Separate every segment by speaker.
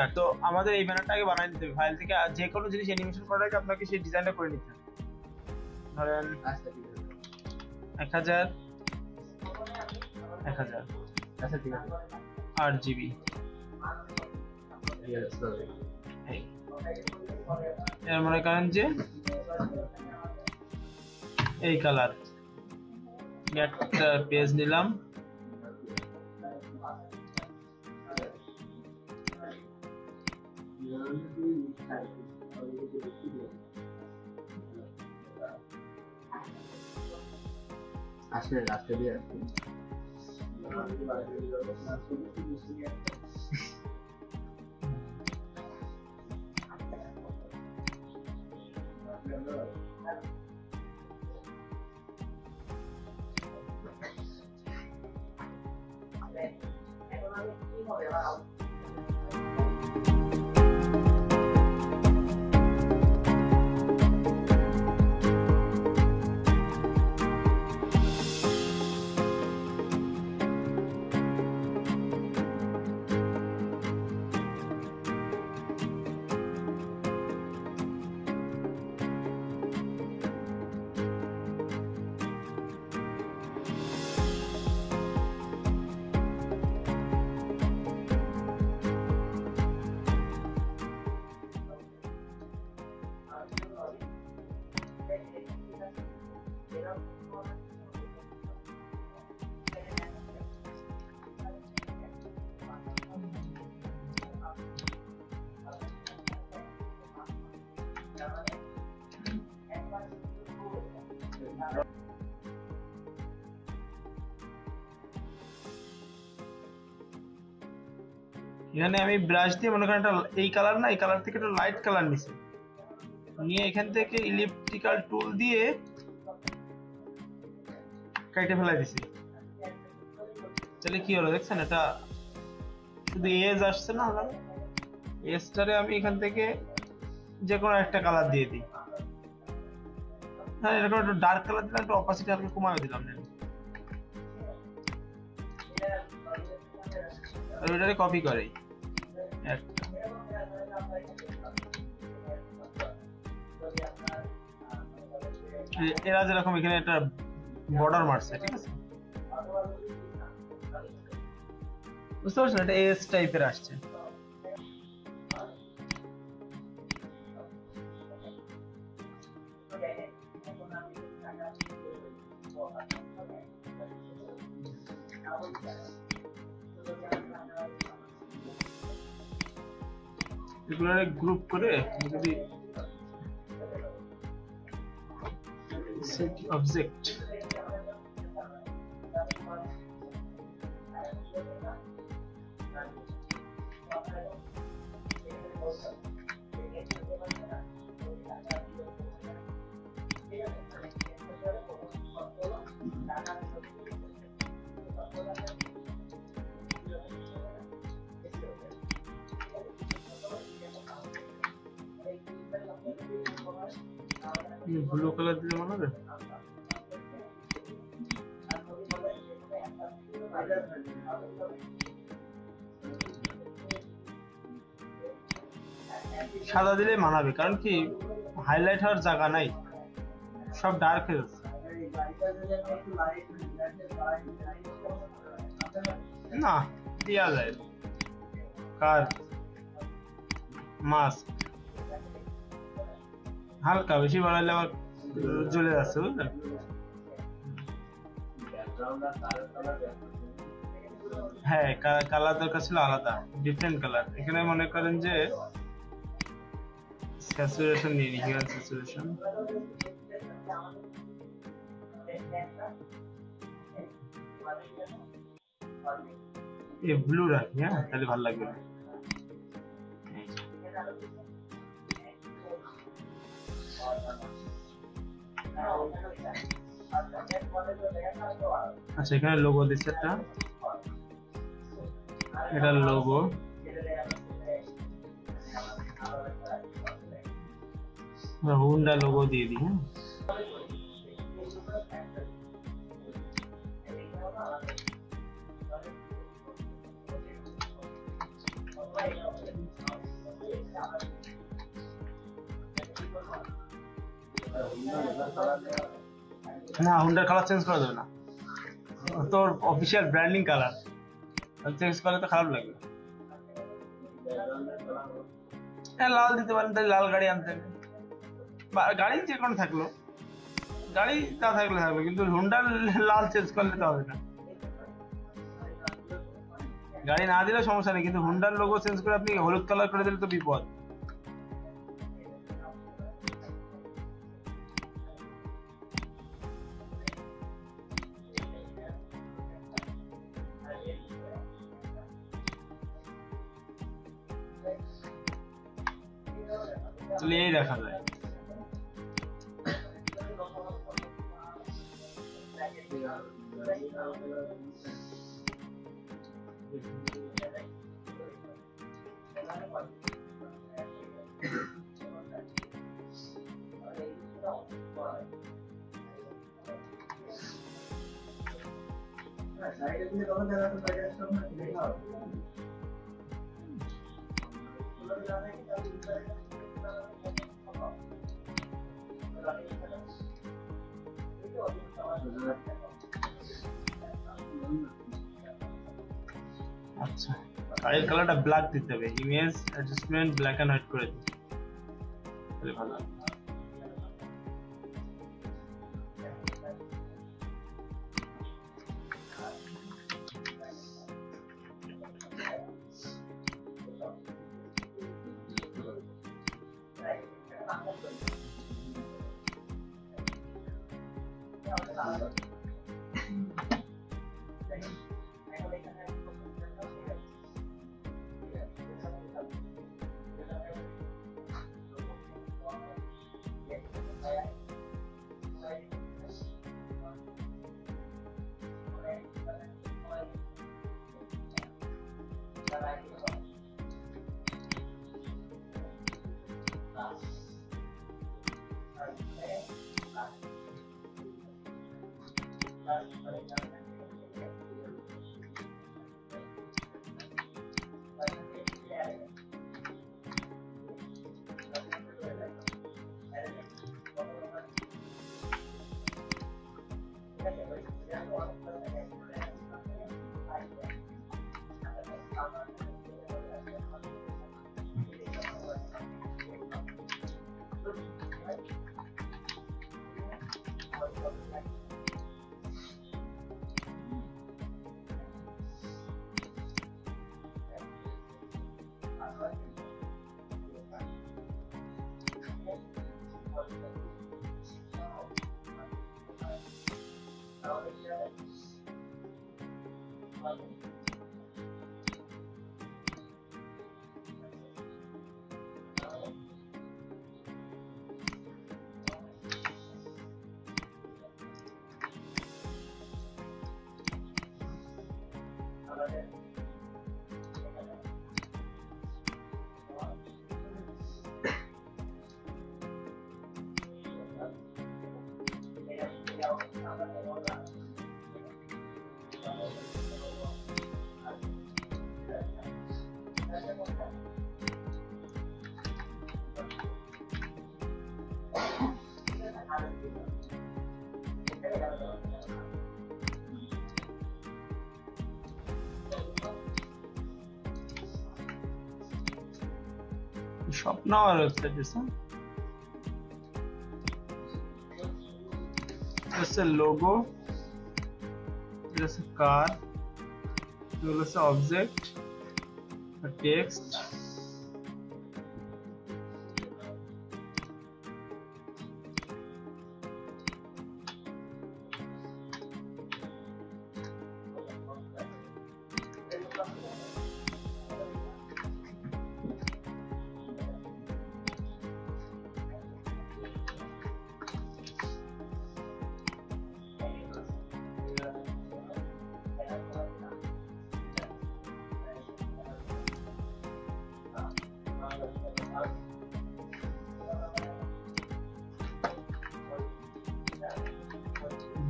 Speaker 1: Banner. তো আমাদের এই ব্যানারটা আগে বানিয়ে নিতে হবে ফাইল থেকে। আর যে কোনো জিনিস অ্যানিমেশন করার আগে আপনাকে সেই ডিজাইনটা করে নিতে হবে। ধরেন 1000
Speaker 2: আচ্ছা ঠিক আছে
Speaker 1: 8GB এর মনে করেন যে এই কালার একটা পেজ নিলাম,
Speaker 2: আসলে রাস্তা দিয়ে আসছে
Speaker 1: এখানে আমি ব্রাশ দিয়ে মনে করেন একটা এই কালার না, এই কালার থেকে একটা লাইট কালার নিছি, নিয়ে এখান থেকে ইলিপ্টিক্যাল টুল দিয়ে কেটে ফেলাই দিছি। তাহলে কি হলো দেখছেন, এটা শুধু এজ আসছে না, এজটারে আমি এখান থেকে যে কোনো একটা কালার দিয়ে দিই। হ্যাঁ, এরকম একটু ডার্ক কালার দিলাম, একটু অপাসিটি হালকা কমায় দিলাম। আর ওইটারে কপি করে এরা যেরকম এখানে একটা বর্ডার মারছে, ঠিক আছে, বুঝতে পারছেন, এটা এস টাইপের আসছে। এগুলো গ্রুপ করে যদি সেট অবজেক্ট ব্লু কালার দিলে মনে হবে। সাদা দিলে মানাবে, কারণ কি হাইলাইট হওয়ার জায়গা নাই, সব ডার্ক হয়ে যাচ্ছে। না দেওয়া যায় কার মাস্ক হালকা বেশি বাড়াইলে আবার জ্বলে যাচ্ছে, বুঝলেন। হ্যাঁ, কালার দরকার ছিল আলাদা, ডিফারেন্ট কালার। এখানে মনে করেন যে স্যাচুরেশন নিয়ে নিই, হিউম্যান স্যাচুরেশন। এই ব্লু রাখি, হ্যাঁ, তাহলে ভালো লাগবে। আচ্ছা, এখানে লোগো দিচ্ছে একটা, এটা লোগো। হুন্ডা লোগো দিয়ে দিই। হ্যাঁ, না, হুন্ডার কালার চেঞ্জ করা যাবে না, তোর অফিসিয়াল ব্র্যান্ডিং কালার চেঞ্জ করলে তো খারাপ লাগবে। হ্যাঁ, লাল দিতে পারেন, তাহলে লাল গাড়ি আনতে হবে, বা গাড়ি যে কোনো থাকলো, গাড়ি তা থাকলে থাকবে, কিন্তু হুন্ডার লাল চেঞ্জ করলে তো হবে না। গাড়ি না দিলে সমস্যা নেই, কিন্তু হুন্ডার লোগো চেঞ্জ করে আপনি হলুদ কালার করে দিলে তো বিপদ। তাহলে এই দেখা যায়। আচ্ছা, গাড়ির কালারটা ব্ল্যাক দিতে হবে, image adjustment black and white করে দিই, তাহলে ভালো হবে। স্বপ্ন আর ওয়েবসাইট আছে লোগো, এটা আছে কার, এগুলো আছে অবজেক্ট, টেক্সট,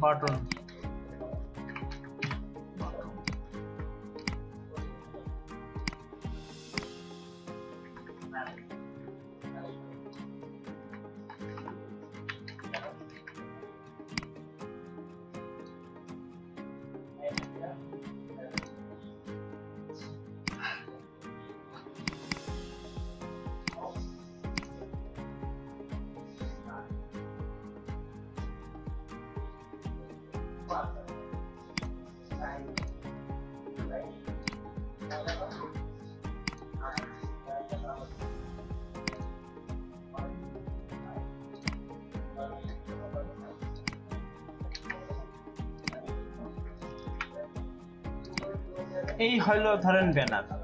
Speaker 1: বাটন, এই হলো ধরেন ব্যানার।